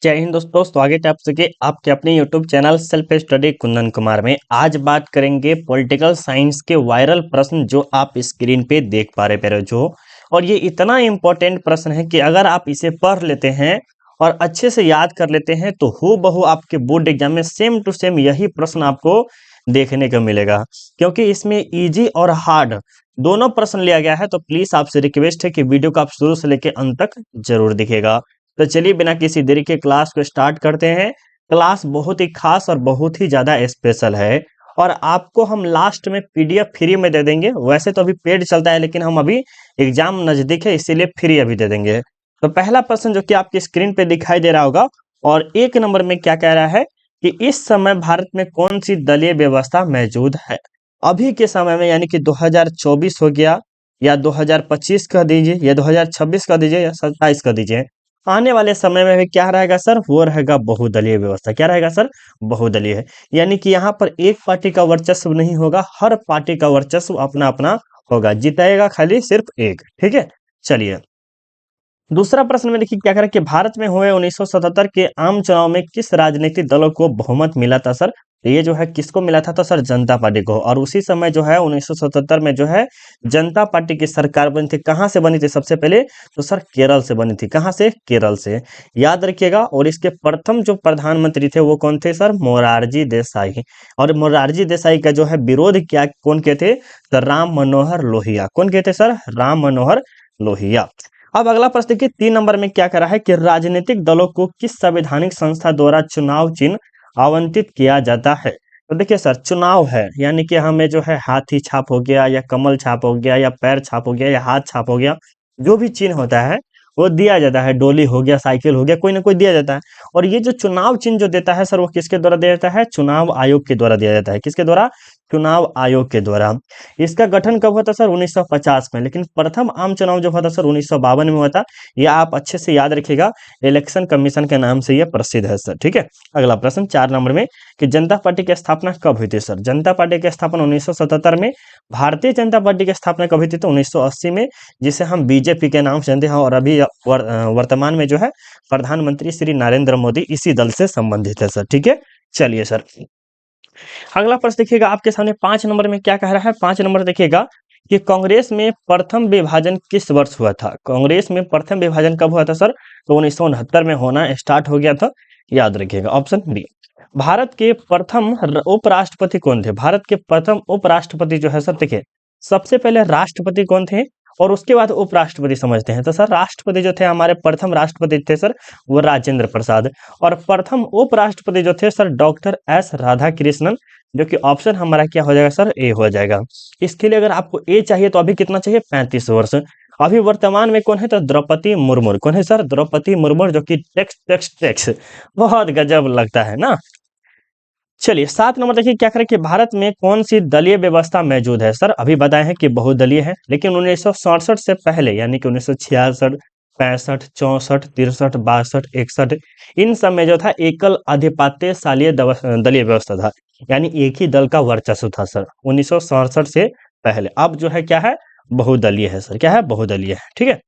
जय हिंद दोस्तों, स्वागत है आप सबके आपके अपने YouTube channel self study Kundan Kumar में। आज बात करेंगे पॉलिटिकल साइंस के वायरल प्रश्न जो आप स्क्रीन पे देख पा रहे हो जो। और ये इतना इम्पोर्टेंट प्रश्न है कि अगर आप इसे पढ़ लेते हैं और अच्छे से याद कर लेते हैं तो हूबहू आपके बोर्ड एग्जाम में सेम टू सेम यही प्रश्न आपको देखने को मिलेगा, क्योंकि इसमें इजी और हार्ड दोनों प्रश्न लिया गया है। तो प्लीज आपसे रिक्वेस्ट है कि वीडियो को आप शुरू से लेकर अंत तक जरूर दिखेगा। तो चलिए बिना किसी देरी के क्लास को स्टार्ट करते हैं। क्लास बहुत ही खास और बहुत ही ज़्यादा स्पेशल है और आपको हम लास्ट में पीडीएफ फ्री में दे देंगे। वैसे तो अभी पेड चलता है, लेकिन हम अभी एग्जाम नज़दीक है इसीलिए फ्री अभी दे देंगे। तो पहला प्रश्न जो कि आपकी स्क्रीन पे दिखाई दे रहा होगा, और एक नंबर में क्या कह रहा है कि इस समय भारत में कौन सी दलीय व्यवस्था मौजूद है। अभी के समय में यानी कि 2024 हो गया या 2025 कर दीजिए या 2026 कर दीजिए या 27 कर दीजिए, आने वाले समय में भी क्या रहेगा सर, वो रहेगा बहुदलीय व्यवस्था। क्या रहेगा सर, बहुदलीय है। यानी कि यहाँ पर एक पार्टी का वर्चस्व नहीं होगा, हर पार्टी का वर्चस्व अपना अपना होगा, जिताएगा खाली सिर्फ एक। ठीक है, चलिए दूसरा प्रश्न में देखिए क्या करें कि भारत में हुए 1977 के आम चुनाव में किस राजनीतिक दलों को बहुमत मिला था सर। तो ये जो है किसको मिला था, तो सर जनता पार्टी को। और उसी समय जो है 1977 में जो है जनता पार्टी की सरकार बनी थी। कहाँ से बनी थी सबसे पहले, तो सर केरल से बनी थी। कहाँ से, केरल से, याद रखिएगा। और इसके प्रथम जो प्रधानमंत्री थे वो कौन थे सर, मोरारजी देसाई। और मोरारजी देसाई का जो है विरोध किया कौन के थे, सर राम मनोहर लोहिया। कौन के थे सर, राम मनोहर लोहिया। अब अगला प्रश्न देखिए 3 नंबर में क्या करा है कि राजनीतिक दलों को किस संवैधानिक संस्था द्वारा चुनाव चिन्ह आवंटित किया जाता है। तो देखिए सर, चुनाव है यानी कि हमें जो है हाथी छाप हो गया या कमल छाप हो गया या पैर छाप हो गया या हाथ छाप हो गया, जो भी चिन्ह होता है वो दिया जाता है। डोली हो गया, साइकिल हो गया, कोई ना कोई दिया जाता है। और ये जो चुनाव चिन्ह जो देता है सर, वो किसके द्वारा दिया जाता है, चुनाव आयोग के द्वारा दिया जाता है। किसके द्वारा, चुनाव आयोग के द्वारा। इसका गठन कब हुआ था सर, 1950 में। लेकिन प्रथम आम चुनाव जो हुआ था सर 1952 में हुआ था। यह आप अच्छे से याद रखिएगा, इलेक्शन कमीशन के नाम से यह प्रसिद्ध है सर। ठीक है, अगला प्रश्न 4 नंबर में कि जनता पार्टी की स्थापना कब हुई थी सर। जनता पार्टी की स्थापना 1977 में। भारतीय जनता पार्टी की स्थापना कब हुई थी, तो 1980 में, जिसे हम बीजेपी के नाम से जानते हैं। और अभी वर्तमान में जो है प्रधानमंत्री श्री नरेंद्र मोदी इसी दल से संबंधित है सर। ठीक है, चलिए सर अगला प्रश्न देखिएगा आपके सामने 5 नंबर में क्या कह रहा है। 5 नंबर देखिएगा कि कांग्रेस में प्रथम विभाजन किस वर्ष हुआ था। कांग्रेस में प्रथम विभाजन कब हुआ था सर, तो 1969 में होना स्टार्ट हो गया था। याद रखिएगा, ऑप्शन बी। भारत के प्रथम उपराष्ट्रपति कौन थे। भारत के प्रथम उपराष्ट्रपति जो है सर, देखिए सबसे पहले राष्ट्रपति कौन थे और उसके बाद उपराष्ट्रपति समझते हैं। तो सर राष्ट्रपति जो थे, हमारे प्रथम राष्ट्रपति थे सर वो राजेंद्र प्रसाद। और प्रथम उपराष्ट्रपति जो थे sir doctor S Radha Krishnan, जो कि ऑप्शन हमारा क्या हो जाएगा सर, ए हो जाएगा। इसके लिए अगर आपको ए चाहिए तो अभी कितना चाहिए, 35 वर्ष। अभी वर्तमान में कौन है, तो द्रौपदी मुर्मू। कौन है सर, द्रौपदी मुर्मू, जो कि टैक्स बहुत गजब लगता है ना। चलिए 7 नंबर देखिए क्या करें कि भारत में कौन सी दलीय व्यवस्था मौजूद है सर। अभी बताए हैं कि बहुदलीय है, लेकिन 1967 से पहले यानी कि 1966, 65, 64, 63, 62, 61, इन सब में जो था एकल आधिपत्यशाली दलीय व्यवस्था था, यानी एक ही दल का वर्चस्व था सर 1967 से पहले। अब जो है क्या है, बहुदलीय है सर। क्या है, बहुदलीय है। ठीक है,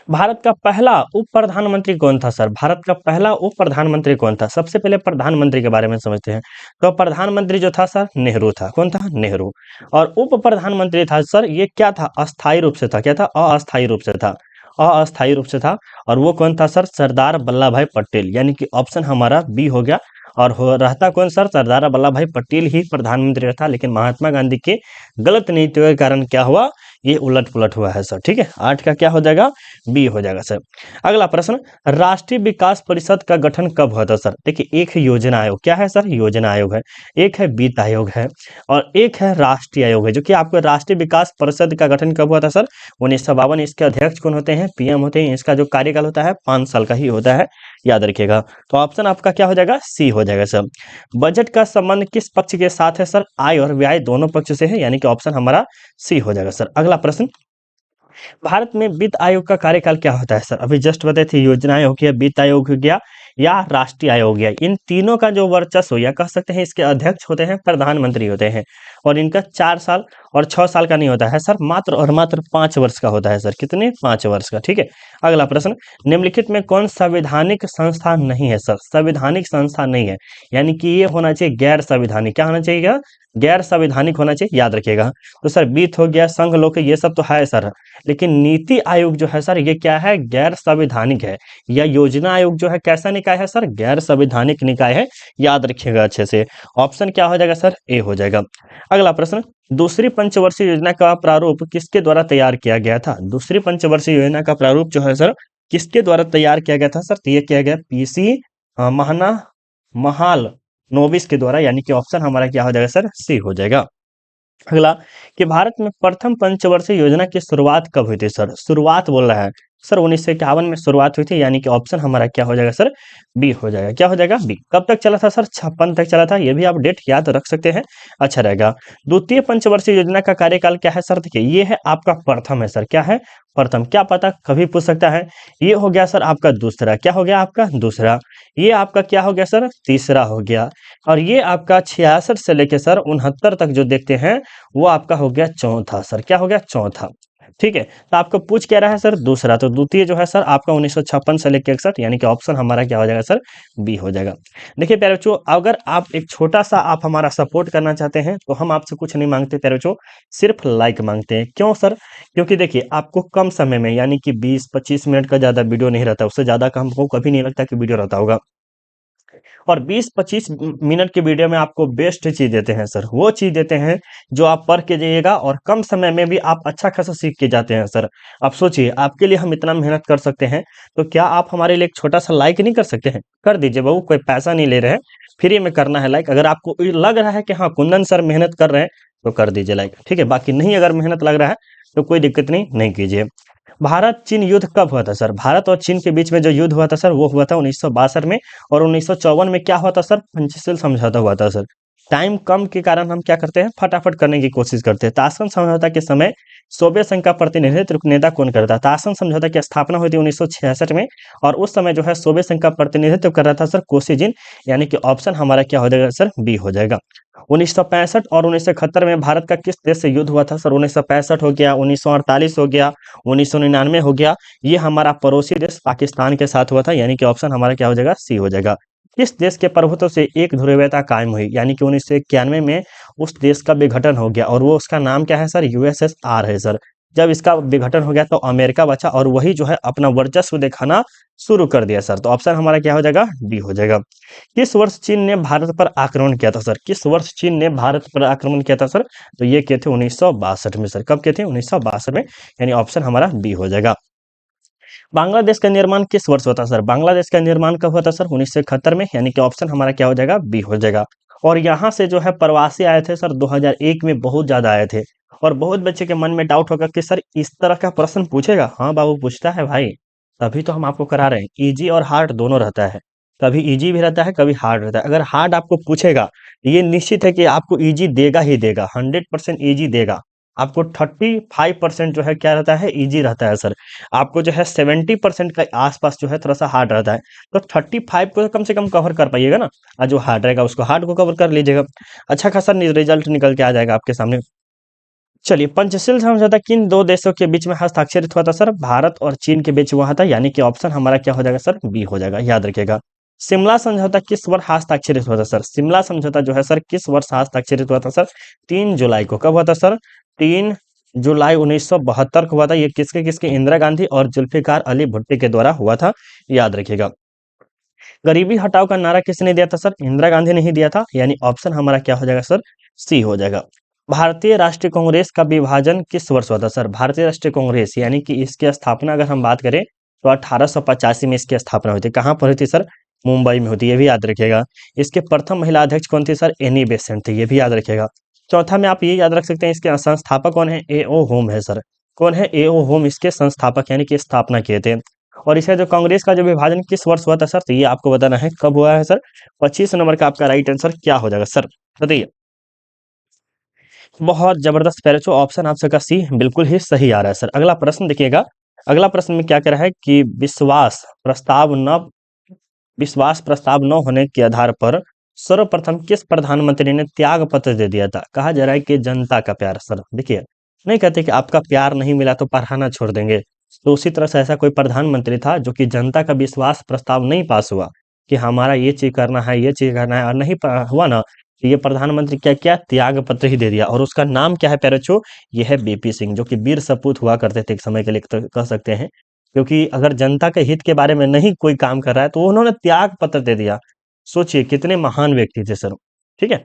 भारत का पहला उप प्रधानमंत्री कौन था सर। भारत का पहला उप प्रधानमंत्री कौन था। सबसे पहले प्रधानमंत्री के बारे में समझते हैं। तो प्रधानमंत्री जो था सर, नेहरू था। कौन था, नेहरू। और उप प्रधानमंत्री था सर, ये क्या था, अस्थायी रूप से था। क्या था, अस्थायी रूप से था। अस्थायी रूप से था। और वो कौन था सर, सरदार वल्लभ भाई पटेल, यानी कि ऑप्शन हमारा बी हो गया। और हो रहता कौन सर, सरदार वल्लभ भाई पटेल ही प्रधानमंत्री रहता, लेकिन महात्मा गांधी के गलत नीतियों के कारण क्या हुआ, ये उलट पुलट हुआ है सर। ठीक है, 8 का क्या हो जाएगा, बी हो जाएगा सर। अगला प्रश्न, राष्ट्रीय विकास परिषद का गठन कब हुआ था सर। देखिए एक है योजना आयोग। क्या है सर, योजना आयोग है। एक है वित्त आयोग है और एक है राष्ट्रीय आयोग है। जो कि आपको राष्ट्रीय विकास परिषद का गठन कब हुआ था सर, 1952। इसके अध्यक्ष कौन होते हैं, पीएम होते हैं। इसका जो कार्यकाल होता है 5 साल का ही होता है, याद रखिएगा। तो ऑप्शन आपका क्या हो जाएगा, सी हो जाएगा सर। बजट का संबंध किस पक्ष के साथ है सर, आय और व्यय दोनों पक्ष से है, यानी कि ऑप्शन हमारा सी हो जाएगा सर। अगला प्रश्न, भारत में वित्त आयोग का कार्यकाल क्या होता है सर। अभी जस्ट बताए थे, योजना आयोग हो गया, वित्त आयोग हो गया, या राष्ट्रीय आयोग है। इन तीनों का जो वर्चस्व या कह सकते हैं इसके अध्यक्ष होते हैं प्रधानमंत्री होते हैं, और इनका 4 साल और 6 साल का नहीं होता है सर, मात्र और मात्र 5 वर्ष का होता है सर। कितने? 5 वर्ष का। ठीक है, अगला प्रश्न, निम्नलिखित में कौन संवैधानिक संस्था नहीं है सर? संवैधानिक संस्था नहीं है, यानी कि ये होना चाहिए गैर संवैधानिक। क्या होना चाहिए? गैर संवैधानिक होना चाहिए, याद रखिएगा। तो सर वित्त हो गया, संघ लोक, ये सब तो है सर, लेकिन नीति आयोग जो है सर ये क्या है? गैर संवैधानिक है। या योजना आयोग जो है कैसा निकाय है सर? गैर संवैधानिक निकाय है, याद रखिएगा अच्छे से। ऑप्शन क्या हो जाएगा सर? ए हो जाएगा। अगला प्रश्न, दूसरी पंचवर्षीय योजना का प्रारूप किसके द्वारा तैयार किया गया था? दूसरी पंचवर्षीय योजना का प्रारूप जो है सर किसके द्वारा तैयार किया गया था सर? तो ये किया गया पीसी महाना महाल नोबिस के द्वारा, यानी कि ऑप्शन हमारा क्या हो जाएगा सर? सी हो जाएगा। अगला, कि भारत में प्रथम पंचवर्षीय योजना की शुरुआत कब हुई थी सर? शुरुआत बोल रहा है सर 1951 में शुरुआत हुई थी, यानी कि ऑप्शन हमारा क्या हो जाएगा सर? बी हो जाएगा। क्या हो जाएगा? बी। कब तक चला था सर? 56 तक चला था, ये भी आप डेट याद रख सकते हैं, अच्छा रहेगा। द्वितीय पंचवर्षीय योजना का कार्यकाल क्या है सर? देखिए ये है आपका प्रथम है सर, क्या है? प्रथम। क्या पता कभी पूछ सकता है। ये हो गया सर आपका दूसरा, क्या हो गया आपका? दूसरा। ये आपका क्या हो गया सर? तीसरा हो गया। और ये आपका 66 से लेके सर 69 तक जो देखते हैं वो आपका हो गया चौथा सर। क्या हो गया? चौथा। ठीक है, तो आपको पूछ क्या रहा है सर? दूसरा। तो द्वितीय जो है सर आपका 1956 से लेकर 61, यानी कि ऑप्शन हमारा क्या हो जाएगा सर? बी हो जाएगा। देखिए प्यारे बच्चों, अगर आप एक छोटा सा आप हमारा सपोर्ट करना चाहते हैं तो हम आपसे कुछ नहीं मांगते प्यारे बच्चों, सिर्फ लाइक मांगते हैं। क्यों सर? क्योंकि देखिए आपको कम समय में, यानी कि 20-25 मिनट का ज्यादा वीडियो नहीं रहता, उससे ज्यादा का हमको कभी नहीं लगता कि वीडियो रहता होगा। और 20-25 मिनट की वीडियो में आपको बेस्ट चीज देते हैं सर, वो चीज देते हैं जो आप पढ़ के जाइएगा और कम समय में भी आप अच्छा खासा सीख के जाते हैं सर। आप सोचिए, आपके लिए हम इतना मेहनत कर सकते हैं, तो क्या आप हमारे लिए एक छोटा सा लाइक नहीं कर सकते हैं? कर दीजिए बहू, कोई पैसा नहीं ले रहे हैं, फ्री में करना है लाइक। अगर आपको लग रहा है कि हाँ कुंदन सर मेहनत कर रहे हैं तो कर दीजिए लाइक, ठीक है। बाकी नहीं अगर मेहनत लग रहा है तो कोई दिक्कत नहीं कीजिए। भारत चीन युद्ध कब हुआ था सर? भारत और चीन के बीच में जो युद्ध हुआ था सर वो हुआ था 1962 में। और 1954 में क्या हुआ था सर? पंचशील समझौता हुआ था सर। टाइम कम के कारण हम क्या करते हैं, फटाफट करने की कोशिश करते हैं। ताशकंद समझौता के समय सोवियत संघ का प्रतिनिधित्व नेता कौन करता था? ताशकंद समझौता की स्थापना हुई थी 1966 में, और उस समय जो है सोवियत संघ का प्रतिनिधित्व कर रहा था सर कोसिजिन, यानी कि ऑप्शन हमारा क्या हो जाएगा सर? बी हो जाएगा। 1965 और 1971 में भारत का किस देश से युद्ध हुआ था सर? 1965 हो गया, 1948 हो गया, 1999 हो गया। ये हमारा पड़ोसी देश पाकिस्तान के साथ हुआ था, यानी कि ऑप्शन हमारा क्या हो जाएगा? सी हो जाएगा। किस देश के प्रभुत्व से एक ध्रुवीयता कायम हुई? यानी कि 1991 में उस देश का विघटन हो गया, और वो उसका नाम क्या है सर? यूएसएसआर है सर। जब इसका विघटन हो गया तो अमेरिका बचा, और वही जो है अपना वर्चस्व दिखाना शुरू कर दिया सर। तो ऑप्शन हमारा क्या हो जाएगा? डी हो जाएगा। किस वर्ष चीन ने भारत पर आक्रमण किया था सर? किस वर्ष चीन ने भारत पर आक्रमण किया था सर? तो ये किए थे 1962 में सर। कब किए थे? 1962 में, यानी ऑप्शन हमारा बी हो जाएगा। बांग्लादेश का निर्माण किस वर्ष हुआ था सर? बांग्लादेश का निर्माण कब हुआ था सर? 1971 में, यानी कि ऑप्शन हमारा क्या हो जाएगा? बी हो जाएगा। और यहाँ से जो है प्रवासी आए थे सर 2001 में, बहुत ज्यादा आए थे। और बहुत बच्चे के मन में डाउट होगा कि सर इस तरह का प्रश्न पूछेगा। हाँ बाबू पूछता है भाई, तभी तो हम आपको करा रहे हैं। इजी और हार्ड दोनों रहता है, कभी इजी भी रहता है, कभी हार्ड रहता है। अगर हार्ड आपको पूछेगा, ये निश्चित है कि आपको इजी देगा ही देगा, 100% इजी देगा। आपको 35% जो है क्या रहता है? इजी रहता है सर। आपको जो है 70% का आसपास जो है थोड़ा सा हार्ड रहता है। तो 35 को कम से कम कवर कर पाइएगा ना, और जो हार्ड रहेगा उसको हार्ड को कवर कर लीजिएगा। अच्छा खासा रिजल्ट निकल के आ जाएगा आपके सामने। चलिए, पंचशील समझौता किन दो देशों के बीच में हस्ताक्षरित हुआ था सर? भारत और चीन के बीच हुआ था, यानी कि ऑप्शन हमारा क्या हो जाएगा सर? बी हो जाएगा, याद रखिएगा। शिमला समझौता किस वर्ष हस्ताक्षरित हुआ था सर? शिमला समझौता जो है सर किस वर्ष हस्ताक्षरित हुआ था सर? 3 जुलाई को। कब हुआ था सर? 3 जुलाई 1972 को हुआ था। ये किसके किसके? इंदिरा गांधी और जुल्फिकार अली भुट्टो के द्वारा हुआ था, याद रखिएगा। गरीबी हटाओ का नारा किसने दिया था सर? इंदिरा गांधी ने ही दिया था, यानी ऑप्शन हमारा क्या हो जाएगा सर? सी हो जाएगा। भारतीय राष्ट्रीय कांग्रेस का विभाजन किस वर्ष हुआ था सर? भारतीय राष्ट्रीय कांग्रेस यानी कि इसकी स्थापना अगर हम बात करें तो 1885 में इसकी स्थापना हुई थी। कहाँ पर हुई थी सर? मुंबई में होती है, ये भी याद रखिएगा। इसके प्रथम महिला अध्यक्ष कौन थी सर? एनी बेसेंट थी, ये भी याद रखिएगा। चौथा में आप ये याद रख सकते हैं, इसके संस्थापक कौन है? ए.ओ. होम है सर। कौन है? ए.ओ. होम इसके संस्थापक, यानी कि स्थापना किए थे। और इसका जो कांग्रेस का जो विभाजन किस वर्ष हुआ था सर? तो ये आपको बताना है कब हुआ है सर। 25 नंबर का आपका राइट आंसर क्या हो जाएगा सर? बताइए। बहुत जबरदस्त प्यारे बच्चों, ऑप्शन आप सबका सी बिल्कुल ही सही आ रहा है सर। अगला प्रश्न देखिएगा। अगला प्रश्न में क्या कह रहा है कि विश्वास प्रस्ताव न विश्वास प्रस्ताव न होने के आधार पर सर्वप्रथम किस प्रधानमंत्री ने त्याग पत्र दे दिया था? कहा जा रहा है कि जनता का प्यार। सर देखिए, नहीं कहते कि आपका प्यार नहीं मिला तो पढ़ाना छोड़ देंगे। तो उसी तरह से ऐसा कोई प्रधानमंत्री था जो कि जनता का विश्वास प्रस्ताव नहीं पास हुआ कि हमारा ये चीज करना है, ये चीज करना है, और नहीं हुआ ना, तो ये प्रधानमंत्री क्या किया, त्याग पत्र ही दे दिया। और उसका नाम क्या है प्यारे बच्चों? ये है बीपी सिंह, जो कि वीर सपूत हुआ करते थे एक समय के लिए, तो कह सकते हैं। क्योंकि अगर जनता के हित के बारे में नहीं कोई काम कर रहा है तो उन्होंने त्याग पत्र दे दिया। सोचिए कितने महान व्यक्ति थे सर। ठीक है।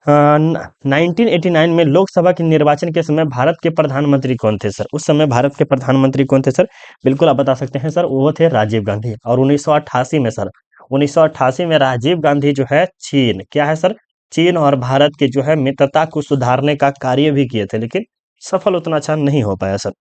1989 में लोकसभा के निर्वाचन के समय भारत के प्रधानमंत्री कौन थे सर? उस समय भारत के प्रधानमंत्री कौन थे सर? बिल्कुल आप बता सकते हैं सर, वो थे राजीव गांधी। और 1988 में सर, 1988 में राजीव गांधी जो है चीन, क्या है सर, चीन और भारत के जो है मित्रता को सुधारने का कार्य भी किए थे, लेकिन सफल उतना अच्छा नहीं हो पाया सर।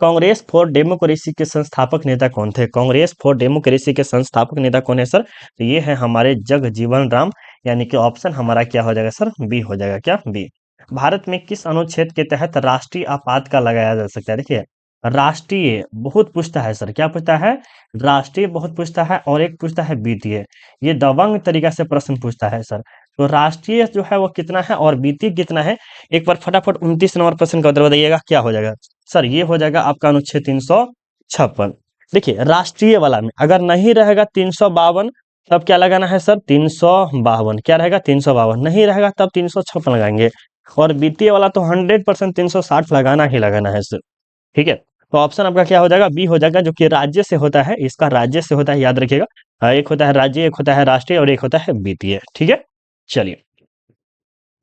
कांग्रेस फॉर डेमोक्रेसी के संस्थापक नेता कौन थे? कांग्रेस फॉर डेमोक्रेसी के संस्थापक नेता कौन है सर? तो ये है हमारे जगजीवन राम, यानी कि ऑप्शन हमारा क्या हो जाएगा सर? बी हो जाएगा। क्या? बी। भारत में किस अनुच्छेद के तहत राष्ट्रीय आपातकाल लगाया जा सकता है? देखिए, राष्ट्रीय बहुत पूछता है सर, क्या पूछता है? राष्ट्रीय बहुत पूछता है, और एक पूछता है वित्तीय। ये दबंग तरीका से प्रश्न पूछता है सर। तो राष्ट्रीय जो है वो कितना है और वित्तीय कितना है? एक बार फटाफट 29 नंबर प्रश्न का उत्तर बताइएगा, क्या हो जाएगा सर? ये हो जाएगा आपका अनुच्छेद 356। देखिए, राष्ट्रीय वाला में अगर नहीं रहेगा 352, तब क्या लगाना है सर? 352। क्या रहेगा? 352। नहीं रहेगा तब 356 लगाएंगे। और वित्तीय वाला तो 100% 360 लगाना ही लगाना है सर। ठीक है। तो ऑप्शन आपका क्या हो जाएगा? बी हो जाएगा, जो कि राज्य से होता है। इसका राज्य से होता है, याद रखिएगा। एक होता है राज्य, एक होता है राष्ट्रीय, और एक होता है वित्तीय। ठीक है। चलिए,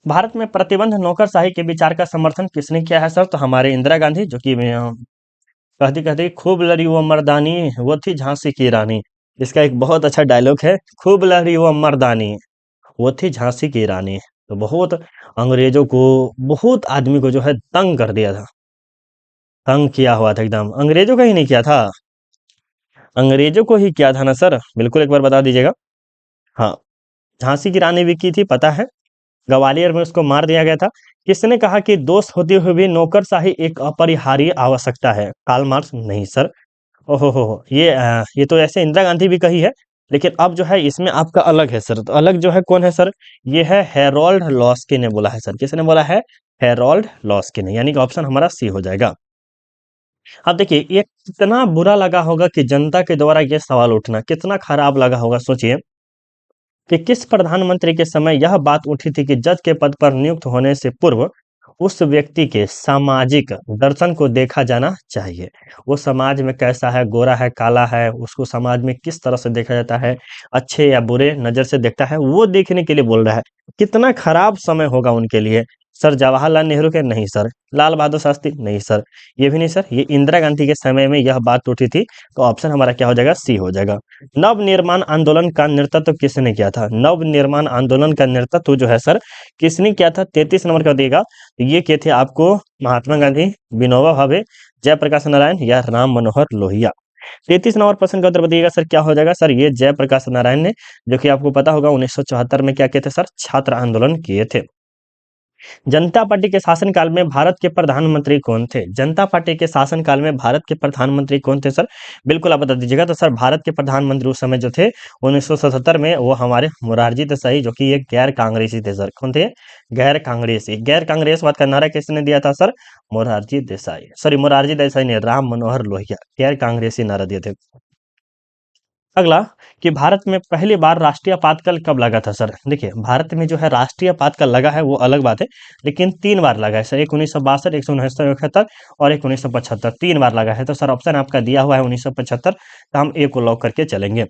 भारत में प्रतिबंध नौकरशाही के विचार का समर्थन किसने किया है सर? तो हमारे इंदिरा गांधी, जो कि कहती कहती खूब लड़ी वो मर्दानी, वो थी झांसी की रानी। इसका एक बहुत अच्छा डायलॉग है, खूब लड़ी वो मर्दानी, वो थी झांसी की रानी। तो बहुत अंग्रेजों को, बहुत आदमी को जो है तंग कर दिया था, तंग किया हुआ था एकदम। अंग्रेजों का ही नहीं किया था, अंग्रेजों को ही किया था ना सर? बिल्कुल एक बार बता दीजिएगा। हाँ, झांसी की रानी भी की थी, पता है। ग्वालियर में उसको मार दिया गया था। किसने कहा कि दोस्त होते हुए भी नौकरशाही एक अपरिहार्य आवश्यकता है? Karl Marx? नहीं सर। ओहो हो, ये तो ऐसे इंदिरा गांधी भी कही है, लेकिन अब जो है इसमें आपका अलग है सर। तो अलग जो है कौन है सर? ये है हेरोल्ड लॉस्की ने बोला है सर। किसने बोला है? हेरोल्ड लॉस्की ने, यानी कि ऑप्शन हमारा सी हो जाएगा। अब देखिए, ये कितना बुरा लगा होगा कि जनता के द्वारा ये सवाल उठना कितना खराब लगा होगा। सोचिए कि किस प्रधानमंत्री के समय यह बात उठी थी कि जज के पद पर नियुक्त होने से पूर्व उस व्यक्ति के सामाजिक दर्शन को देखा जाना चाहिए। वो समाज में कैसा है, गोरा है, काला है, उसको समाज में किस तरह से देखा जाता है, अच्छे या बुरे नजर से देखता है, वो देखने के लिए बोल रहा है। कितना खराब समय होगा उनके लिए। सर जवाहरलाल नेहरू के? नहीं सर। लाल बहादुर शास्त्री? नहीं सर। ये भी नहीं सर। ये इंदिरा गांधी के समय में यह बात उठी थी। तो ऑप्शन हमारा क्या हो जाएगा? सी हो जाएगा। नव निर्माण आंदोलन का नेतृत्व किसने किया था? नव निर्माण आंदोलन का नेतृत्व जो है सर किसने किया था? 33 नंबर का देगा। ये किए थे आपको महात्मा गांधी, विनोबा भावे, जयप्रकाश नारायण या राम मनोहर लोहिया। 33 नंबर प्रश्न का उत्तर बताइएगा सर, क्या हो जाएगा सर? ये जयप्रकाश नारायण ने, जो कि आपको पता होगा 1974 में क्या किए थे सर? छात्र आंदोलन किए थे। जनता पार्टी के शासनकाल में भारत के प्रधानमंत्री कौन थे? जनता पार्टी के शासनकाल में भारत के प्रधानमंत्री कौन थे सर? बिल्कुल आप बता दीजिएगा। तो सर भारत के प्रधानमंत्री उस समय जो थे 1977 में, वो हमारे मोरारजी देसाई, जो कि एक गैर कांग्रेसी थे सर। कौन थे? गैर कांग्रेसी। गैर कांग्रेसवाद का नारा किसने दिया था सर? मोरारजी देसाई, सॉरी मोरारजी देसाई ने, राम मनोहर लोहिया गैर कांग्रेसी नारा दिए थे। अगला, कि भारत में पहली बार राष्ट्रीय आपातकाल कब लगा था सर? देखिए, भारत में जो है राष्ट्रीय आपातकाल लगा है वो अलग बात है, लेकिन 3 बार लगा है सर। एक 1962, 1969, 71 और एक 1975। 3 बार लगा है। तो सर ऑप्शन आपका दिया हुआ है 1975, तो हम ए को लॉक करके चलेंगे।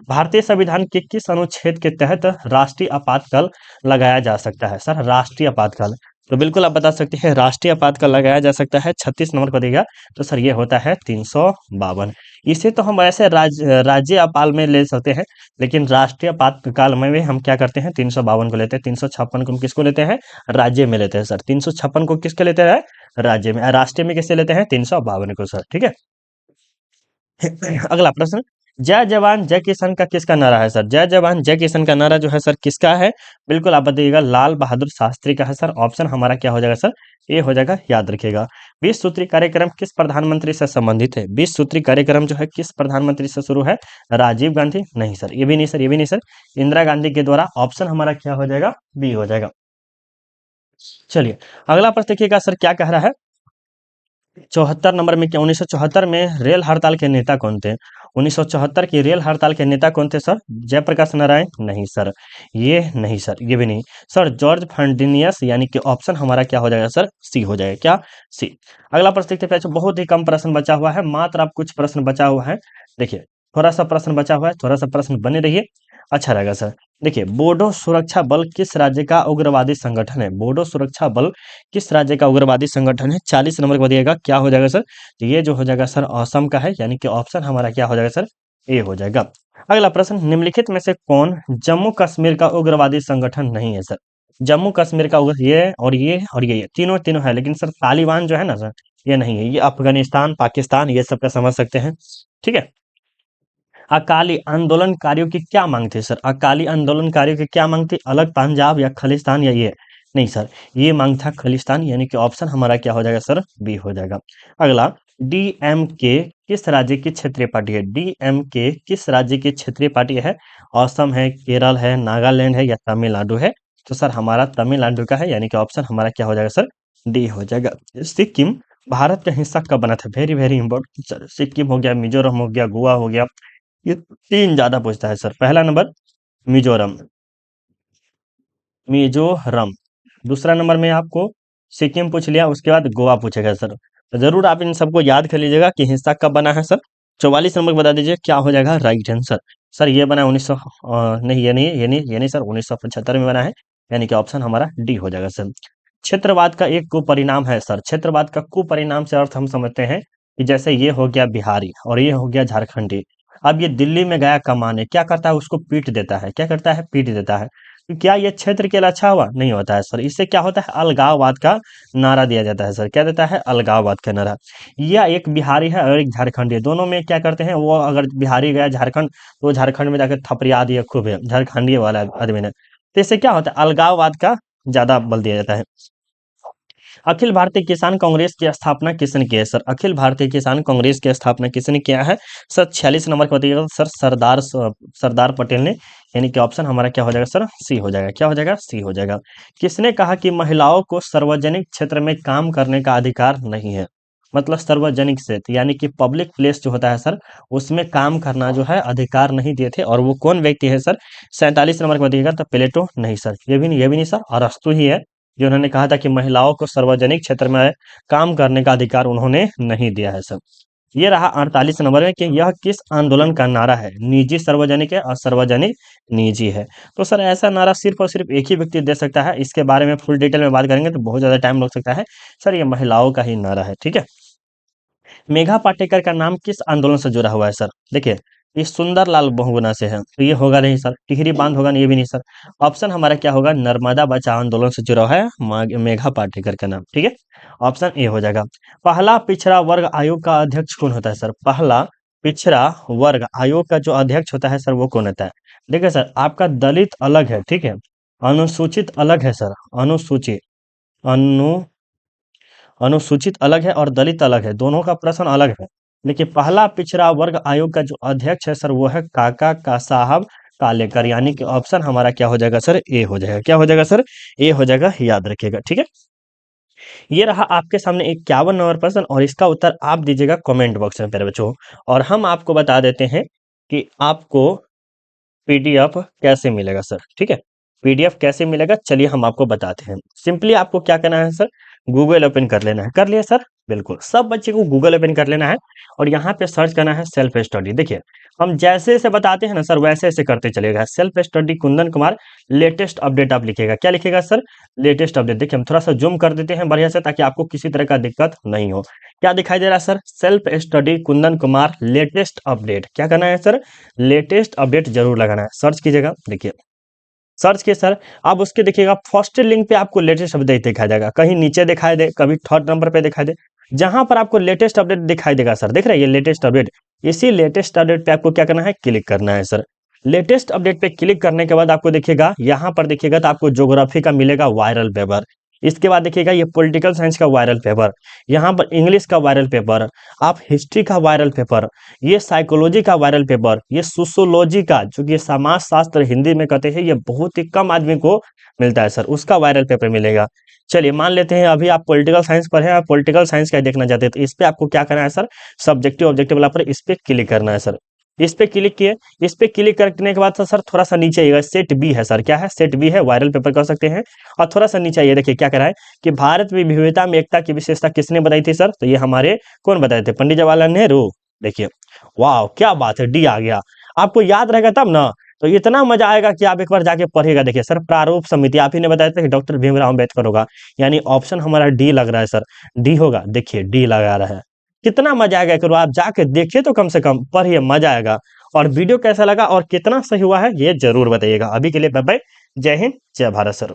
भारतीय संविधान के किस अनुच्छेद के तहत राष्ट्रीय आपातकाल लगाया जा सकता है सर? राष्ट्रीय आपातकाल, तो बिल्कुल आप बता सकते हैं, राष्ट्रीय आपातकाल लगाया जा सकता है 36 नंबर को देगा। तो सर ये होता है 352। इसे तो हम ऐसे राज्य अपाल में ले सकते हैं, लेकिन राष्ट्रीय आपातकाल में भी हम क्या करते हैं? 352 को लेते हैं। 356 को हम किसको लेते हैं? राज्य में लेते हैं सर। 356 को किसके लेते हैं? राज्य में। राष्ट्रीय में किससे लेते हैं? 352 को सर। ठीक है। अगला प्रश्न, जय जवान जय किसान का किसका नारा है सर? जय जवान जय किसान का नारा जो है सर किसका है? बिल्कुल आप बताइएगा, लाल बहादुर शास्त्री का है सर। ऑप्शन हमारा क्या हो जाएगा सर? ए हो जाएगा, याद रखिएगा। 20 सूत्री कार्यक्रम किस प्रधानमंत्री से संबंधित है? 20 सूत्री कार्यक्रम जो है किस प्रधानमंत्री से शुरू है? राजीव गांधी? नहीं सर, ये भी नहीं सर, ये भी नहीं सर, इंदिरा गांधी के द्वारा। ऑप्शन हमारा क्या हो जाएगा? बी हो जाएगा। चलिए अगला प्रश्न देखिएगा सर क्या कह रहा है। 74 नंबर में क्या 1974 में रेल हड़ताल के नेता कौन थे? 1974 की रेल हड़ताल के नेता कौन थे सर? जयप्रकाश नारायण? नहीं सर, ये नहीं सर, ये भी नहीं सर, जॉर्ज फर्डिनियस, यानी कि ऑप्शन हमारा क्या हो जाएगा सर? सी हो जाएगा। क्या? सी। अगला प्रश्न देखते हैं। अच्छा, बहुत ही कम प्रश्न बचा हुआ है, मात्र आप कुछ प्रश्न बचा हुआ है। देखिए थोड़ा सा प्रश्न बचा हुआ है, थोड़ा सा प्रश्न बने रहिए, अच्छा रहेगा सर। देखिए बोडो सुरक्षा बल किस राज्य का उग्रवादी संगठन है? बोडो सुरक्षा बल किस राज्य का उग्रवादी संगठन है? 40 नंबर को दिएगा, क्या हो जाएगा सर? तो ये जो हो जाएगा सर असम का है, यानी कि ऑप्शन हमारा क्या हो जाएगा सर? ए हो जाएगा। अगला प्रश्न, निम्नलिखित में से कौन जम्मू कश्मीर का उग्रवादी संगठन नहीं है सर? जम्मू कश्मीर का ये और ये और ये तीनों तीनों है, लेकिन सर तालिबान जो है ना सर, ये नहीं है, ये अफगानिस्तान पाकिस्तान ये सब का समझ सकते हैं। ठीक है। अकाली आंदोलनकारियों की क्या मांग थी सर? अकाली आंदोलनकारियों की क्या मांग थी? अलग पंजाब या खालिस्तान या ये? नहीं सर, ये मांग था खालिस्तान, यानी कि ऑप्शन हमारा क्या हो जाएगा सर? बी हो जाएगा। अगला, डीएमके किस राज्य की क्षेत्रीय पार्टी है? डीएमके किस राज्य की क्षेत्रीय पार्टी है? असम है, केरल है, नागालैंड है या तमिलनाडु है? तो सर हमारा तमिलनाडु का है, यानी कि ऑप्शन हमारा क्या हो जाएगा सर? डी हो जाएगा। सिक्किम भारत का हिस्सा कब बना था? Very very important sir. Sikkim हो गया, मिजोरम हो गया, गोवा हो गया, ये तीन ज्यादा पूछता है सर। पहला नंबर मिजोरम, मिजोरम। दूसरा नंबर में आपको सिक्किम पूछ लिया, उसके बाद गोवा पूछेगा सर। तो जरूर आप इन सबको याद कर लीजिएगा कि हिस्सा कब बना है सर। 44 नंबर बता दीजिए क्या हो जाएगा राइट आंसर? सर ये बना 1900, नहीं ये नहीं, ये नहीं सर, 1975 में बना है, यानी कि ऑप्शन हमारा डी हो जाएगा सर। क्षेत्रवाद का एक कुपरिणाम है सर। क्षेत्रवाद का कुपरिणाम से अर्थ हम समझते हैं कि जैसे ये हो गया बिहारी और ये हो गया झारखंडी। अब ये दिल्ली में गया कमाने, क्या करता है? उसको पीट देता है। क्या करता है? पीट देता है। तो क्या ये क्षेत्र के लिए अच्छा हुआ? नहीं होता है सर। इससे क्या होता है? अलगाववाद का नारा दिया जाता है सर। क्या देता है? अलगाववाद का नारा। या एक बिहारी है और एक झारखंडी है, दोनों में क्या करते हैं? वो अगर बिहारी गया झारखंड तो झारखंड में जाकर थपड़िया दिया खूब है झारखंडी वाला आदमी ने। तो इससे क्या होता है? अलगाववाद का ज्यादा बल दिया जाता है। अखिल भारतीय किसान कांग्रेस की स्थापना किसने की है सर? अखिल भारतीय किसान कांग्रेस की स्थापना किसने किया है सर? 46 नंबर को बताइएगा सर। सरदार पटेल ने, यानी कि ऑप्शन हमारा क्या हो जाएगा सर? सी हो जाएगा। क्या हो जाएगा? सी हो जाएगा। किसने कहा कि महिलाओं को सार्वजनिक क्षेत्र में काम करने का अधिकार नहीं है? मतलब सार्वजनिक क्षेत्र यानी कि पब्लिक प्लेस जो होता है सर, उसमें काम करना जो है अधिकार नहीं दिए थे, और वो कौन व्यक्ति है सर? 47 नंबर को बताइएगा तो प्लेटो? नहीं सर, ये भी नहीं, ये भी नहीं सर, अरस्तु ही है, जिन्होंने कहा था कि महिलाओं को सार्वजनिक क्षेत्र में काम करने का अधिकार उन्होंने नहीं दिया है सर। ये रहा 48 नंबर में कि यह किस आंदोलन का नारा है? निजी सार्वजनिक है और सार्वजनिक निजी है। तो सर ऐसा नारा सिर्फ और सिर्फ एक ही व्यक्ति दे सकता है। इसके बारे में फुल डिटेल में बात करेंगे तो बहुत ज्यादा टाइम लग सकता है सर। ये महिलाओं का ही नारा है। ठीक है। मेघा पाटेकर का नाम किस आंदोलन से जुड़ा हुआ है सर? देखिए ये सुंदरलाल बहुगुणा से है, तो ये होगा नहीं सर। टिहरी बांध होगा नहीं, ये भी नहीं सर। ऑप्शन हमारा क्या होगा? नर्मदा बचाओ आंदोलन से जुड़ा है मेघा पाटेकर का नाम। ठीक है, ऑप्शन ए हो जाएगा। पहला पिछड़ा वर्ग आयोग का अध्यक्ष कौन होता है सर? पहला पिछड़ा वर्ग आयोग का जो अध्यक्ष होता है सर, वो कौन होता है? देखिए सर, आपका दलित अलग है, ठीक है, अनुसूचित अलग है सर। अनुसूचित अनु अनुसूचित अलग है और दलित अलग है, दोनों का प्रश्न अलग है। देखिए पहला पिछड़ा वर्ग आयोग का जो अध्यक्ष है सर, वो है काका का साहब कालेकर, यानी कि ऑप्शन हमारा क्या हो जाएगा सर? ए हो जाएगा। क्या हो जाएगा सर? ए हो जाएगा, याद रखिएगा। ठीक है, ये रहा आपके सामने 51 नंबर प्रश्न, और इसका उत्तर आप दीजिएगा कमेंट बॉक्स में प्यारे बच्चों। और हम आपको बता देते हैं कि आपको पीडीएफ कैसे मिलेगा सर। ठीक है, पीडीएफ कैसे मिलेगा चलिए हम आपको बताते हैं। सिंपली आपको क्या करना है सर? गूगल ओपन कर लेना है। कर लिया सर? बिल्कुल, सब बच्चे को गूगल ओपन कर लेना है और यहाँ पे सर्च करना है सेल्फ स्टडी। देखिए हम जैसे जैसे बताते हैं ना सर, वैसे ऐसे करते चलेगा। Self study Kundan Kumar latest update आप लिखिएगा। क्या लिखिएगा सर? Latest update. देखिए हम थोड़ा सा जूम कर देते हैं बढ़िया से, ताकि आपको किसी तरह का दिक्कत नहीं हो। क्या दिखाई दे रहा है sir? Self study Kundan Kumar latest update. क्या करना है सर? लेटेस्ट अपडेट जरूर लगाना है, सर्च कीजिएगा। देखिए सर्च किए सर, अब उसके देखिएगा फर्स्ट लिंक पे आपको लेटेस्ट अपडेट दिखाई देगा, कहीं नीचे दिखाई दे, कभी थर्ड नंबर पे दिखाई दे। जहां पर आपको लेटेस्ट अपडेट दिखाई देगा सर, देख रहे हैं ये लेटेस्ट अपडेट, इसी लेटेस्ट अपडेट पे आपको क्या करना है, क्लिक करना है सर। लेटेस्ट अपडेट पे क्लिक करने के बाद आपको देखिएगा, यहाँ पर देखिएगा तो आपको ज्योग्राफी का मिलेगा वायरल पेपर। इसके बाद देखिएगा ये पॉलिटिकल साइंस का वायरल पेपर, यहाँ पर इंग्लिश का वायरल पेपर, आप हिस्ट्री का वायरल पेपर, ये साइकोलॉजी का वायरल पेपर, ये सोशियोलॉजी का, जो कि समाज शास्त्र हिंदी में कहते हैं, ये बहुत ही कम आदमी को मिलता है सर, उसका वायरल पेपर मिलेगा। चलिए मान लेते हैं अभी आप पॉलिटिकल साइंस पर हैं, आप पॉलिटिकल साइंस का देखना चाहते हैं, तो इस पे आपको क्या करना है सर, सब्जेक्टिव ऑब्जेक्टिव वाला पर इस पे क्लिक करना है सर। इस पे क्लिक किए, इस पे क्लिक करने के बाद सर थोड़ा सा नीचे आइएगा, सेट बी है सर, क्या है, सेट बी है, वायरल पेपर कह सकते हैं। और थोड़ा सा नीचे आइए, देखिए क्या करा है कि भारत में विविधता में एकता की विशेषता किसने बताई थी सर, तो ये हमारे कौन बताए थे, पंडित जवाहरलाल नेहरू। देखिए वाह क्या बात है, डी आ गया, आपको याद रहेगा तब ना, तो इतना मजा आएगा कि आप एक बार जाके पढ़िएगा। देखिए सर प्रारूप समिति, आप ही ने बताया था कि डॉक्टर भीमराव अम्बेडकर होगा, यानी ऑप्शन हमारा डी लग रहा है सर, डी होगा, देखिए डी लगा रहा है। कितना मजा आएगा, करो आप जाके देखिए तो कम से कम पढ़िए, मजा आएगा। और वीडियो कैसा लगा और कितना सही हुआ है ये जरूर बताइएगा। अभी के लिए बाय बाय, जय हिंद जय भारत सर।